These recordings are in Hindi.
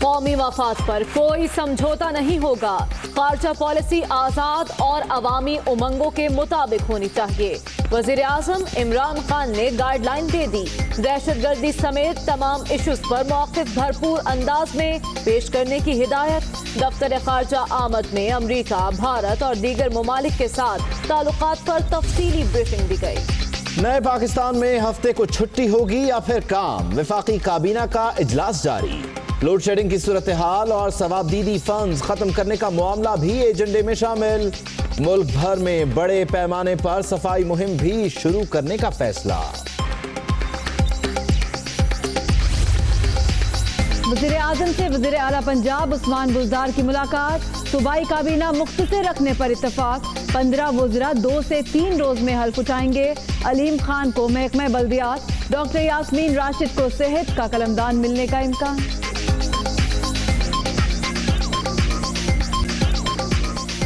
कौमी मफाद पर कोई समझौता नहीं होगा। खारजा पॉलिसी आजाद और अवामी उमंगों के मुताबिक होनी चाहिए। वजीर आजम इमरान खान ने गाइडलाइन दे दी। दहशतगर्दी समेत तमाम इश्यूज पर मौक़िफ़ भरपूर अंदाज में पेश करने की हिदायत। दफ्तर खारजा आमद में अमरीका, भारत और दीगर ममालिक के साथ ताल्लुकात पर तफसीली ब्रीफिंग दी गई। नए पाकिस्तान में हफ्ते को छुट्टी होगी या फिर काम? वफाकी काबीना का इजलास जारी। लोड शेडिंग की सूरत हाल और सवाबदीदी फंड्स खत्म करने का मामला भी एजेंडे में शामिल। मुल्क भर में बड़े पैमाने पर सफाई मुहिम भी शुरू करने का फैसला। वज़ीर आज़म से वज़ीर आला पंजाब उस्मान बुज़दार की मुलाकात। सूबाई काबीना मुख्तसर रखने पर इत्तफाक। 15 वज़रा 2 से 3 रोज में हल्फ उठाएंगे। अलीम खान को महकमा बल्दियात, डॉक्टर यास्मीन राशिद को सेहत का कलमदान मिलने का इम्कान।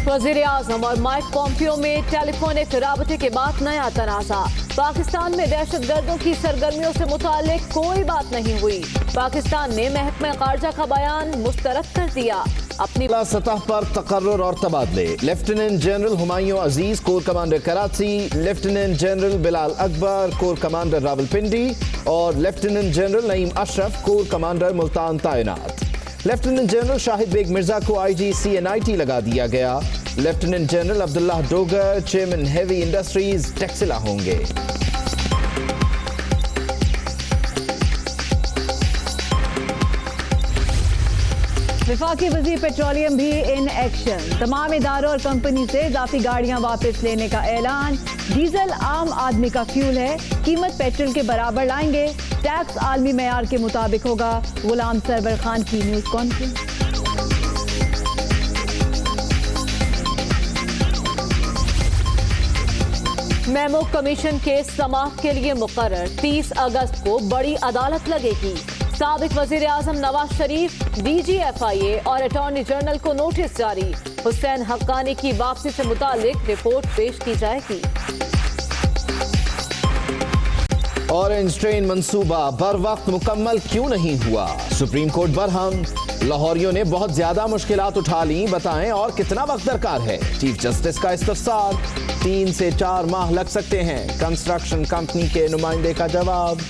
वज़ीर आज़म और माइक पॉम्पियो में टेलीफोनिक राबते के बाद नया तनाज़ा। पाकिस्तान में दहशतगर्दों की सरगर्मियों से मुतालिक कोई बात नहीं हुई। पाकिस्तान ने महकमा खारजा का बयान मुस्तरद कर दिया। अपनी सतह पर तकर्रुर और तबादले। Lieutenant general Humayun Aziz corps commander Karachi, lieutenant general Bilal Akbar corps commander Rawalpindi और lieutenant general Naeem Ashraf corps commander Multan तैनात। लेफ्टिनेंट जनरल शाहिद बेग मिर्जा को आईजी CNIT लगा दिया गया। Lieutenant general Abdullah Dogar chairman heavy industries Taxila होंगे। वफाकी वज़ीर पेट्रोलियम भी इन एक्शन। तमाम इदारों और कंपनी से इजाफी गाड़ियां वापस लेने का ऐलान। डीजल आम आदमी का फ्यूल है, कीमत पेट्रोल के बराबर लाएंगे। टैक्स आलमी मेयार के मुताबिक होगा। गुलाम सरवर खान की news conference. Memo commission case समाअत के लिए मुकर्रर। 30 अगस्त को बड़ी अदालत लगेगी। साबिक वजीर आजम नवाज शरीफ, DG FIA और अटॉर्नी जनरल को नोटिस जारी। हुसैन हक्कानी की वापसी से मुतालिक रिपोर्ट पेश की जाएगी। ऑरेंज ट्रेन मंसूबा बर वक्त मुकम्मल क्यों नहीं हुआ? Supreme court Barham. लाहौरियों ने बहुत ज्यादा मुश्किलात उठा ली, बताएं और कितना वक्त दरकार है? चीफ जस्टिस का इस्तफसार। 3 से 4 माह लग सकते हैं, कंस्ट्रक्शन कंपनी के नुमाइंदे का जवाब।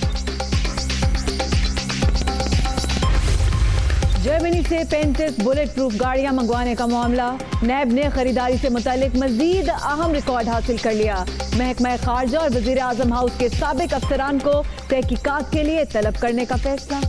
जर्मनी से 35 बुलेट प्रूफ गाड़ियां मंगवाने का मामला। नैब ने खरीदारी से मुतालिक मजीद अहम रिकॉर्ड हासिल कर लिया। महकमा खारजा और वजीर आजम हाउस के साबिक अफसरान को तहकीकात के लिए तलब करने का फैसला।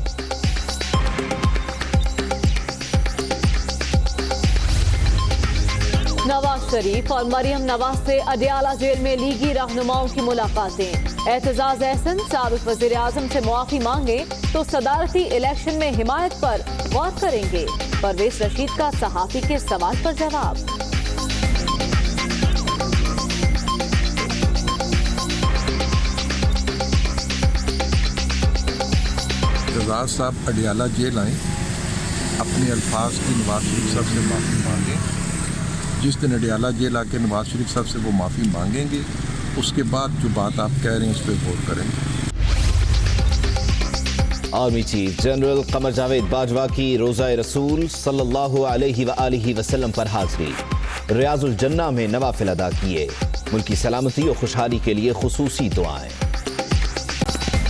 नवाज शरीफ और मरियम नवाज से अडियाला जेल में लीगी रहनुमाओं की मुलाकातें। एतजाज एहसन साबिक वजीर आजम से मुआफी मांगे तो सदारती इलेक्शन में हिमायत पर गौर करेंगे। परवेज रशीद का सहाफी के सवाल पर जवाब। एतजाज साहब अडियाला जेल आए, अपने अल्फाज की नवाज शरीफ साहब से माफ़ी मांगे। जिस दिन अडियाला जेल आके नवाज शरीफ साहब से वो माफ़ी मांगेंगे, उसके बाद जो बात आप कह रहे हैं उस पर गौर करेंगे। Army chief general Qamar Javed Bajwa की रोज़ा रसूल सल्लल्लाहु अलैहि वसल्लम पर हाजिरी। रियाजुल जन्ना में नवाफिल अदा किए। मुल्क की सलामती और खुशहाली के लिए खुसूसी दुआएं।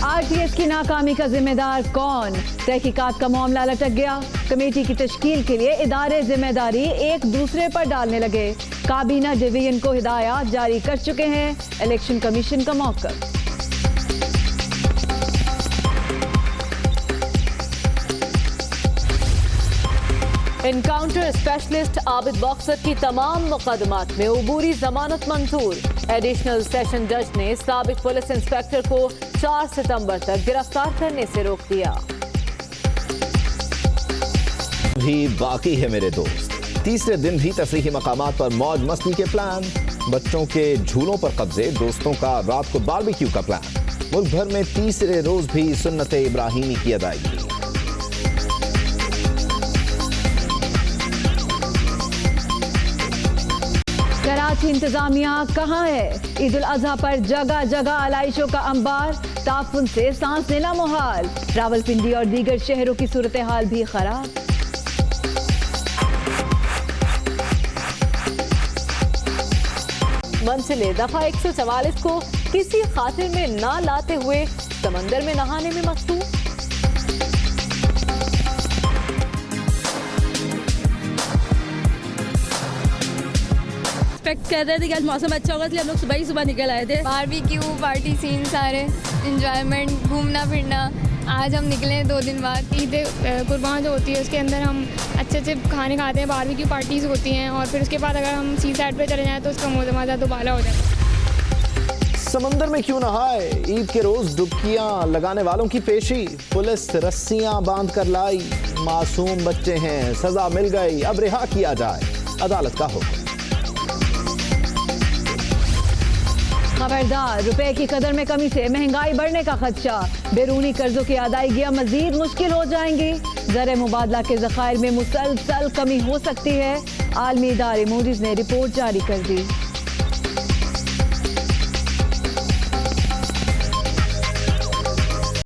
RTS की नाकामी का जिम्मेदार कौन? तहकीकात का मामला लटक गया। कमेटी की तश्कील के लिए इदारे जिम्मेदारी एक दूसरे पर डालने लगे। काबीना डिवीजन को हिदायत जारी कर चुके हैं। इलेक्शन कमीशन का मौक़िफ़। एनकाउंटर स्पेशलिस्ट आबिद बॉक्सर की तमाम मुकदमात में उबूरी जमानत मंजूर। एडिशनल सेशन जज ने साबिक पुलिस इंस्पेक्टर को 4 सितंबर तक गिरफ्तार करने से रोक दिया। भी बाकी है मेरे दोस्त। तीसरे दिन भी तफरीही मकामात पर मौज मस्ती के प्लान। बच्चों के झूलों पर कब्जे, दोस्तों का रात को बारबेक्यू का प्लान। मुल्क भर में तीसरे रोज भी सुन्नत इब्राहिमी की अदायगी। कराची इंतजामिया कहाँ है? ईद उल अजहा पर जगह जगह आलाइशों का अंबार। ताफुन से सांस लेना मुहाल। रावलपिंडी और दीगर शहरों की सूरत हाल भी खराब। मंजिले दफा 144 को किसी खातिर में ना लाते हुए समंदर में नहाने में मसरूफ। एक्सपेक्ट कर रहे थे कि आज मौसम अच्छा होगा, इसलिए हम लोग सुबह ही सुबह निकल आए थे। बारबेक्यू पार्टी सीन सारे इंजॉयमेंट घूमना फिरना। आज हम निकले 2 दिन बाद। ईद कुर्बान जो होती है उसके अंदर हम अच्छे अच्छे खाने खाते हैं, बारबेक्यू पार्टीज़ होती हैं और फिर उसके बाद अगर हम सी साइड पे चले जाएँ तो उसका मज़ा दोबारा हो जाता है। समंदर में क्यों नहाए, ईद के रोज डुबकियां लगाने वालों की पेशी। पुलिस रस्सियां बांध कर लाई, मासूम बच्चे हैं, सजा मिल गई, अब रिहा किया जाए, अदालत का हुक्म। खबरदार, रुपए की कदर में कमी से महंगाई बढ़ने का खदशा। बैरूनी कर्जों की अदायगियां मजीद मुश्किल हो जाएंगी। ज़र मुबादला के ज़खायर में मुसलसल कमी हो सकती है। आलमी इदारे मूडीज ने रिपोर्ट जारी कर दी।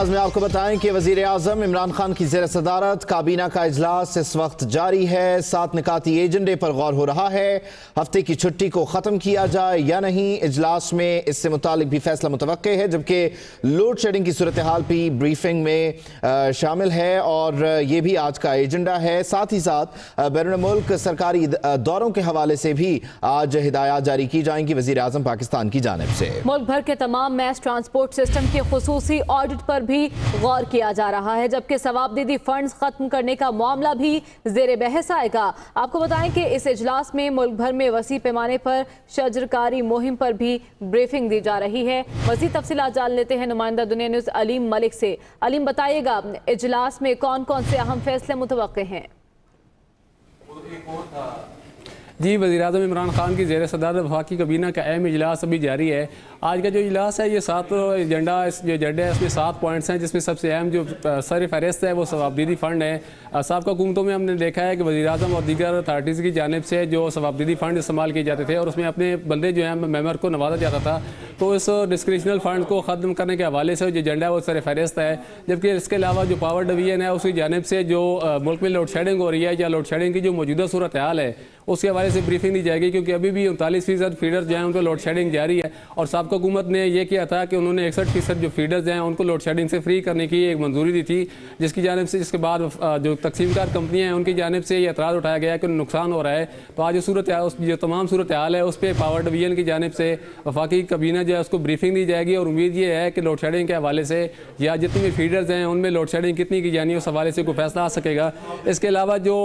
आज में आपको बताएं कि वजीर आजम इमरान खान की ज़ेर सदारत काबीना का इजलास इस वक्त जारी है। 7 निकाती एजेंडे पर गौर हो रहा है। हफ्ते की छुट्टी को ख़त्म किया जाए या नहीं, इजलास में इससे मुतालिक भी फैसला मुतवक्के है, जबकि लोड शेडिंग की सूरत हाल भी ब्रीफिंग में शामिल है और ये भी आज का एजेंडा है। साथ ही साथ बैरून मुल्क सरकारी दौरों के हवाले से भी आज हिदायत जारी की जाएंगी वजीर आजम पाकिस्तान की जानिब से। मुल्क भर के तमाम मैस ट्रांसपोर्ट सिस्टम के खुसूसी ऑडिट पर भी गौर किया जा रहा है, जबकि सवाबदीदी फंड्स खत्म करने का मामला भी जेर बहस आएगा। आपको बताएं कि इस इजलास में मुल्क भर में वसी पैमाने पर शजरकारी मुहिम पर भी ब्रीफिंग दी जा रही है। मज़ीद तफसीलात जान लेते हैं नुमाइंदा दुनिया न्यूज़ अलीम मलिक से। अलीम, बताइएगा इजलास में कौन कौन से अहम फैसले मुतवक्के हैं? जी, वज़ीर-ए-आज़म इमरान खान की ज़ेर सदारत वफाकी काबीना का अहम इजलास अभी जारी है। आज का जो इजलास है ये 7 एजेंडा जो एजेंडा है इसमें 7 पॉइंट्स हैं, जिसमें सबसे अहम जो सर फहरिस्त है वो सवाबदीदी फ़ंड है। साबिक़ा हुकूमतों में हमने देखा है कि वज़ीर-ए-आज़म और दीगर अथॉरिटीज़ की जानिब से जो सवाबदीदी फ़ंड इस्तेमाल किए जाते थे और उसमें अपने बंदे जो हैं मेंबर को नवाजा जाता था, तो इस डिस्क्रिशनल फ़ंड को ख़त्म करने के हवाले से जो एजेंडा है वो सर फहरिस्त है। जबकि इसके अलावा जो पावर डिवीजन है उसकी जानिब से जो मुल्क में लोड शेडिंग हो रही है या लोड शेडिंग की जो मौजूदा सूरत हाल है उसके हवाले से ब्रीफिंग दी जाएगी, क्योंकि अभी भी 39% फीडर्स जो हैं उनको लोड शेडिंग जारी है। और साबिक़ा हुकूमत ने यह किया था कि उन्होंने 61% जो फीडर्स हैं उनको लोड शेडिंग से फ्री करने की एक मंजूरी दी थी, जिसकी जानिब से जिसके बाद जो तकसीमकार कंपनियाँ हैं उनकी जानिब से ये एतराज़ उठाया गया कि नुकसान हो रहा है। तो आज जो तमाम सूरत हाल है उस पर पावर डिवीजन की जानिब से वफाकी काबीना जो है उसको ब्रीफिंग दी जाएगी और उम्मीद ये है कि लोड शेडिंग के हवाले से या जितनी भी फीडर्स हैं उनमें लोड शेडिंग कितनी की जानी है उस हवाले से कोई फैसला आ सकेगा। इसके अलावा जो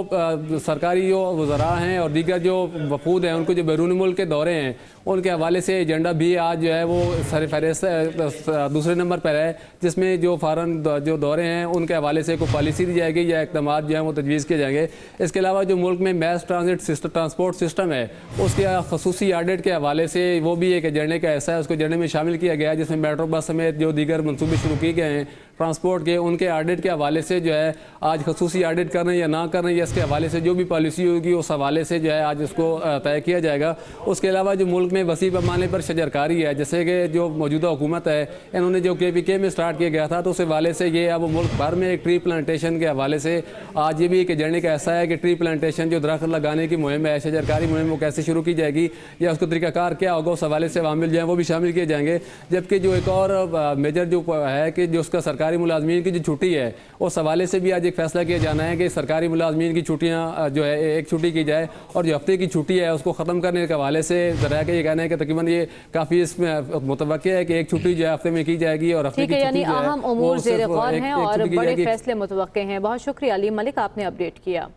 सरकारी जो वज़रा हैं और दीगर जो वफूद हैं उनको जो बैरून मुल्क के दौरे हैं उनके हवाले से एजेंडा भी आज जो है वो सर फहरिस्त दूसरे नंबर पर है, जिसमें जो फ़ॉरेन जो दौरे हैं उनके हवाले से कोई पॉलिसी दी जाएगी या इक़दामात जो हैं वो तजवीज़ किए जाएंगे। इसके अलावा जो मुल्क में मैस ट्रांसपोर्ट सिस्टम है उसके खसूसी ऑडिट के हवाले से वो भी एक एजेंडे का ऐसा है, उसको एजेंडे में शामिल किया गया है, जिसमें मेट्रो बस समेत जो दीगर मनसूबे शुरू किए गए हैं ट्रांसपोर्ट के, उनके ऑडिट के हवाले से जो है आज खसूसी ऑडिट करना या ना करना या इसके हवाले से जो भी पॉलिसी होगी उस हवाले से जो है आज उसको तय किया जाएगा। उसके अलावा जो मुल्क में वसी पैमाने पर शजरकारी है, जैसे कि जो मौजूदा हुकूमत है इन्होंने जो KPK में स्टार्ट किया गया था, तो उस हवाले से ये अब मुल्क भर में एक ट्री प्लांटेशन के हवाले से आज ये भी एक एजेंडे का ऐसा है कि ट्री प्लांटेशन जो दरख्त लगाने की मुहिम है, शजरकारी मुहिम वो कैसे शुरू की जाएगी या उसका तरीकाकार क्या होगा, उस हवाले से वामिल जो है वो भी शामिल किए जाएंगे। जबकि जो एक और मेजर जो है कि जो उसका सरकारी मुलाजमीन की जो छुट्टी है उस हवाले से भी आज एक फैसला किया जाना है कि सरकारी मुलाजमीन की छुट्टियाँ जो है एक छुट्टी की जाए और जो हफ्ते की छुट्टी है उसको ख़त्म करने के हवाले से ज़रा के ये कहना है कि तकरीबन ये काफ़ी इसमें मुतवक्के है कि एक छुट्टी जो है हफ्ते में की जाएगी और हफ्ते की छुट्टी जो है अहम उमूर ज़ेर गौर हैं और बड़े फैसले मुतवक्के हैं। बहुत शुक्रिया अली मलिक, आपने अपडेट किया।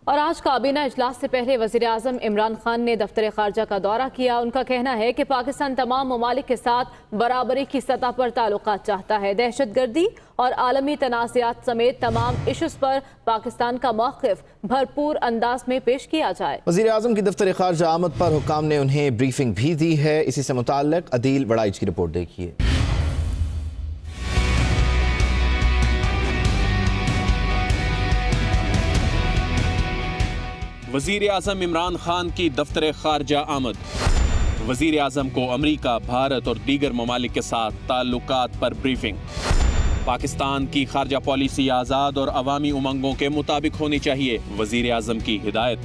और आज काबीना इजलास से पहले वज़ीर-ए-आज़म इमरान खान ने दफ्तर खारजा का दौरा किया। उनका कहना है कि पाकिस्तान तमाम ममालिक के साथ बराबरी की सतह पर ताल्लुकात चाहता है। दहशतगर्दी और आलमी तनाज़ात समेत तमाम इशूज़ पर पाकिस्तान का मौक़िफ़ भरपूर अंदाज में पेश किया जाए। वज़ीर-ए-आज़म की दफ्तर खारजा आमद पर हुक्काम ने उन्हें ब्रीफिंग भी दी है। इसी से मुताल्लिक़ अदील बड़ाइच की रिपोर्ट देखिए। वज़ीर आज़म इमरान खान की दफ्तर खारजा आमद। वज़ीर आज़म को अमरीका, भारत और दीगर ममालिक के साथ ताल्लुकात पर ब्रीफिंग। पाकिस्तान की खारजा पॉलिसी आज़ाद और अवामी उमंगों के मुताबिक होनी चाहिए, वज़ीर आज़म की हिदायत।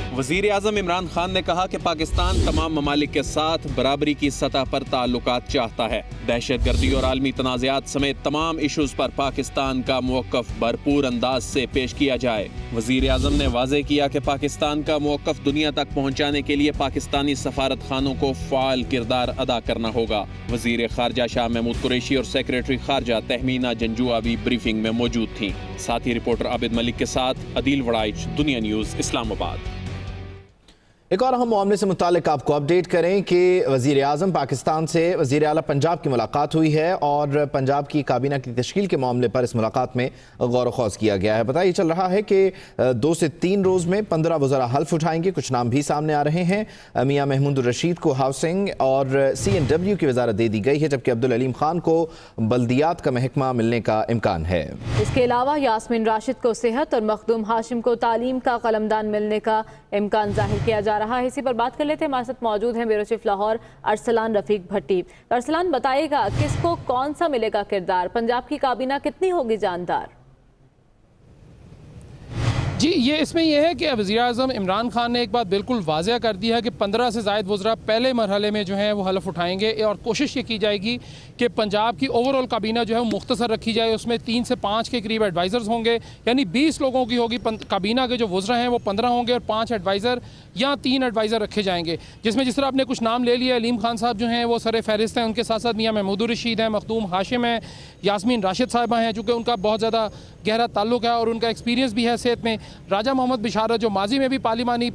वज़ीर आज़म इमरान खान ने कहा कि पाकिस्तान तमाम ममालिक के साथ बराबरी की सतह पर ताल्लुकात चाहता है। दहशतगर्दी और आलमी तनाज़ात समेत तमाम इशूज़ पर पाकिस्तान का मौक़िफ़ भरपूर अंदाज से पेश किया जाए। वज़ीर आज़म ने वाज़ेह किया कि पाकिस्तान का मौक़िफ़ दुनिया तक पहुँचाने के लिए पाकिस्तानी सफारत खानों को फ़ाल किरदार अदा करना होगा। वज़ीर ख़ारजा शाह महमूद कुरैशी और सेक्रेटरी ख़ारजा तहमीना जंजुआ भी ब्रीफिंग में मौजूद थीं। साथ ही रिपोर्टर आबिद मलिक के साथ अदील वड़ाइच, दुनिया न्यूज़, इस्लामाबाद। एक और अहम मामले से मुतालिक आपको अपडेट करें कि वज़ीर आज़म पाकिस्तान से वज़ीर आला पंजाब की मुलाकात हुई है और पंजाब की काबीना की तश्कील के मामले पर इस मुलाकात में गौर व खौज किया गया है। पता ये चल रहा है कि 2 से 3 रोज़ में 15 वज़रा हल्फ उठाएंगे। कुछ नाम भी सामने आ रहे हैं। मियाँ महमूद रशीद को हाउसिंग और CNW की वजारत दे दी गई है, जबकि अब्दुल अलीम खान को बल्दियात का महकमा मिलने का इम्कान है। इसके अलावा यास्मीन राशिद को सेहत और मखदूम हाशिम को तालीम का कलमदान मिलने का इम्कान जाहिर किया जा रहा है। इसी पर बात कर लेते हैं। हमारे साथ मौजूद हैं ब्यूरो चीफ लाहौर अरसलान रफीक भट्टी। अरसलान, बताइएगा किसको कौन सा मिलेगा किरदार? पंजाब की काबीना कितनी होगी जानदार? जी, ये इसमें यह है कि वज़ीर आज़म इमरान खान ने एक बात बिल्कुल वाज़ह कर दी है कि 15 से ज़ायद वज़रा पहले मरहले में जो है वो हलफ उठाएंगे और कोशिश ये की जाएगी कि पंजाब की ओवरऑल काबीना जो है वो मुख्तसर रखी जाए। उसमें 3 से 5 के करीब एडवाइज़र्स होंगे, यानी 20 लोगों की होगी काबीना के जो वज़रा हैं वो 15 होंगे और 5 एडवाइज़र या 3 एडवाइज़र रखे जाएंगे, जिसमें जिस तरह आपने कुछ नाम ले लिया। अलीम खान साहब जो हैं वो सर फहरिस्त हैं, उनके साथ साथ मियाँ महमूद रशीद हैं, मखदूम हाशिम हैं, यास्मीन राशिद साहिबा हैं, चूँकि उनका बहुत ज़्यादा गहरा ताल्लुक है और उनका एक्सपीरियंस भी है सेहत में। राजा मोहम्मद बिशारत जो माजी में भी पार्लिमानी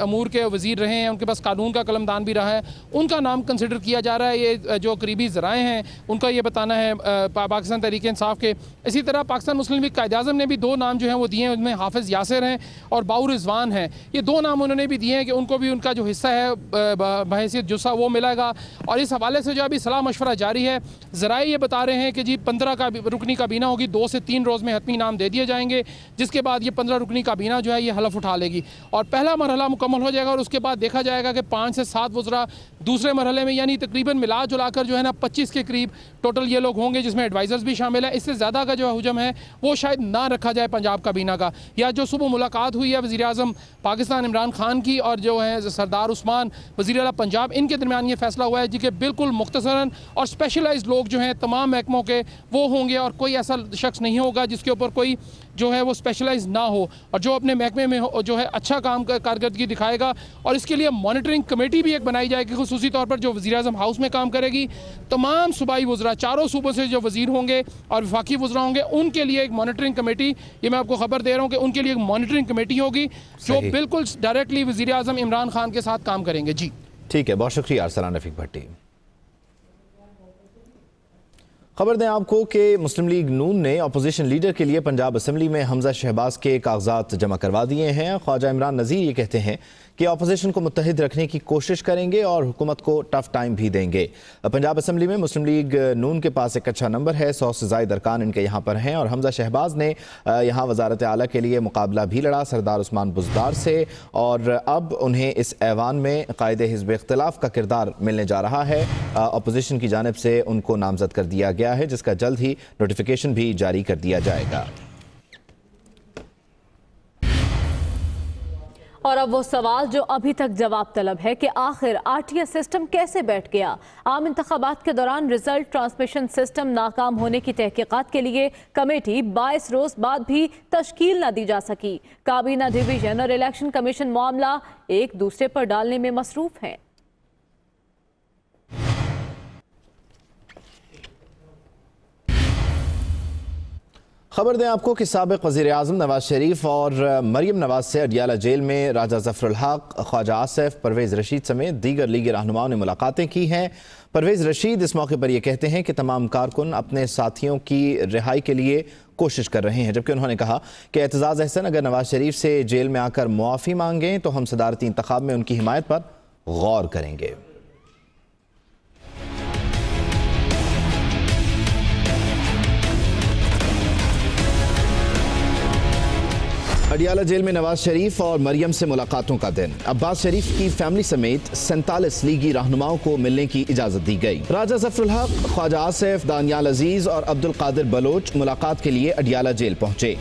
अमूर के वज़ीर रहे हैं, उनके पास कानून का कलमदान भी रहा है, उनका नाम कंसिडर किया जा रहा है। ये जो करीबी ज़राए हैं उनका ये बताना है पाकिस्तान तहरीक इंसाफ के। इसी तरह पाकिस्तान मुस्लिम लीग कायद-ए-आज़म ने भी 2 नाम जो हैं वो दिए हैं, उनमें हाफिज़ यासिर हैं और बाउर रिजवान हैं। ये 2 नाम उन्होंने भी दिए हैं कि उनको भी उनका जो हिस्सा है बहैसियत जुस्सा वो मिलेगा। और इस हवाले से जो अभी सलाह मशवरा जारी है, ज़राए ये बता रहे हैं कि जी 15 का रुकनी काबीना होगी, 2 से 3 रोज़ में हतमी नाम दे दिए जाएंगे, जिसके बाद ये 15 रुकनी काबीना जो है ये हलफ उठा लेगी और पहला मरहला मुकम्मल हो जाएगा। और उसके बाद देखा जाएगा कि 5 से 7 वज़रा दूसरे मरहले में, यानी तकरीबन मिला जुलाकर जो है ना 25 के करीब टोटल ये लोग होंगे, जिसमें एडवाइज़र्स भी शामिल है। इससे ज़्यादा का जो हुजम है वो शायद ना रखा जाए पंजाब काबीना का। या जो सुबह मुलाकात हुई है वज़ीर आज़म पाकिस्तान इमरान खान की और जो है सरदार उस्मान वज़ीर आला पंजाब, इनके दरमियान ये फैसला हुआ है जी कि बिल्कुल मुख्तसरन और स्पेशलाइज्ड लोग जो हैं तमाम महकमों के वो होंगे और कोई ऐसा शख्स नहीं होगा जिसके ऊपर कोई जो है वो स्पेशलाइज ना हो और जो अपने महकमे में जो है अच्छा काम कारकर्दगी दिखाएगा। और इसके लिए मॉनिटरिंग कमेटी भी एक बनाई जाएगी, खुसूसी तौर पर जो वज़ीर आज़म हाउस में काम करेगी। तमाम सूबाई वज़रा, चारों सूबों से जो वज़ीर होंगे और वफाकी वज़रा होंगे, उनके लिए एक मॉनिटरिंग कमेटी, ये मैं आपको खबर दे रहा हूँ कि उनके लिए एक मॉनिटरिंग कमेटी होगी जो बिल्कुल डायरेक्टली वज़ीर आज़म इमरान खान के साथ काम करेंगे। जी ठीक है, बहुत शुक्रिया अरसलान रफीक भट्टी। खबर दें आपको कि मुस्लिम लीग नून ने अपोजिशन लीडर के लिए पंजाब असम्बली में हमजा शहबाज के कागजात जमा करवा दिए हैं। ख्वाजा इमरान नज़ीर ये कहते हैं कि अपोजिशन को मुत्तहिद रखने की कोशिश करेंगे और हुकूमत को टफ टाइम भी देंगे। पंजाब असम्बली में मुस्लिम लीग नून के पास एक अच्छा नंबर है, 100 से ज़ायद अरकान इनके यहाँ पर हैं और हमजा शहबाज ने यहाँ वजारत आला के लिए मुकाबला भी लड़ा सरदार उस्मान बुज़दार से और अब उन्हें इस ऐवान में कायदे हिज़्ब इख्तिलाफ का किरदार मिलने जा रहा है। अपोजिशन की जानिब से उनको नामजद कर दिया गया है, जिसका जल्द ही नोटिफिकेशन भी जारी कर दिया जाएगा। और अब वो सवाल जो अभी तक जवाब तलब है कि आखिर RTS सिस्टम कैसे बैठ गया। आम इंतखाबात के दौरान रिजल्ट ट्रांसमिशन सिस्टम नाकाम होने की तहकीकात के लिए कमेटी 22 रोज बाद भी तश्कील न दी जा सकी। काबीना डिवीजन और इलेक्शन कमीशन मामला एक दूसरे पर डालने में मसरूफ हैं। खबर दें आपको कि साबिक वज़ीर आज़म नवाज शरीफ और मरियम नवाज से अडियाला जेल में राजा ज़फ़रुल हक, ख्वाजा आसिफ, परवेज़ रशीद समेत दीगर लीगी रहनुमाओं ने मुलाकातें की हैं। परवेज़ रशीद इस मौके पर यह कहते हैं कि तमाम कारकुन अपने साथियों की रिहाई के लिए कोशिश कर रहे हैं, जबकि उन्होंने कहा कि एतज़ाज़ अहसन अगर नवाज शरीफ से जेल में आकर मुआफ़ी मांगें तो हम सदारती इंतखाब में उनकी हिमायत पर गौर करेंगे। अडियाला जेल में नवाज शरीफ और मरियम से मुलाकातों का दिन। अब्बास शरीफ की फैमिली समेत 47 लीगी रहनुमाओं को मिलने की इजाजत दी गई। राजा ज़फ़रुल हक, ख्वाजा आसिफ, दानियाल अजीज और अब्दुल कादिर बलोच मुलाकात के लिए अडियाला जेल पहुंचे।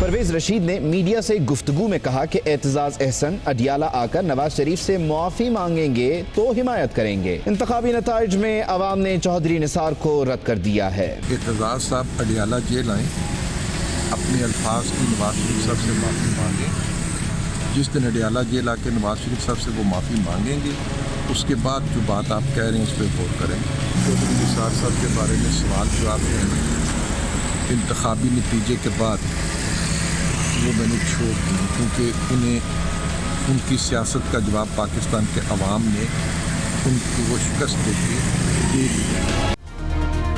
परवेज रशीद ने मीडिया से गुफ्तगू में कहा कि एतजाज अहसन अडियाला आकर नवाज शरीफ से मुआफी मांगेंगे तो हिमायत करेंगे। इंतखाबी नताइज में अवाम ने चौधरी निसार को रद्द कर दिया है। एतजाज साहब अडियाला जेल आए, अपने अल्फाज की नवाज शरीफ साहब से माफ़ी मांगे। जिस दिन अडियाला जेल आके नवाज शरीफ साहब से वो माफ़ी मांगेंगे, उसके बाद जो बात आप कह रहे हैं उस पर गौर करें। चौधरी निसार साहब के बारे में सवाल जवाब हैं, इंतखाबी नतीजे के बाद वो मैंने छोड़ दी, क्योंकि उन्हें उनकी सियासत का जवाब पाकिस्तान के अवाम ने उनको वो शिकस्त देके दे दिया।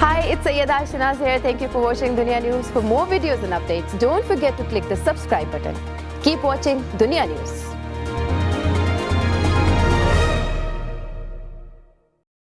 Hi, it's Sayyeda Shanaz here. Thank you for watching Dunia News. For more videos and updates, don't forget to click the subscribe button. Keep watching Dunia News.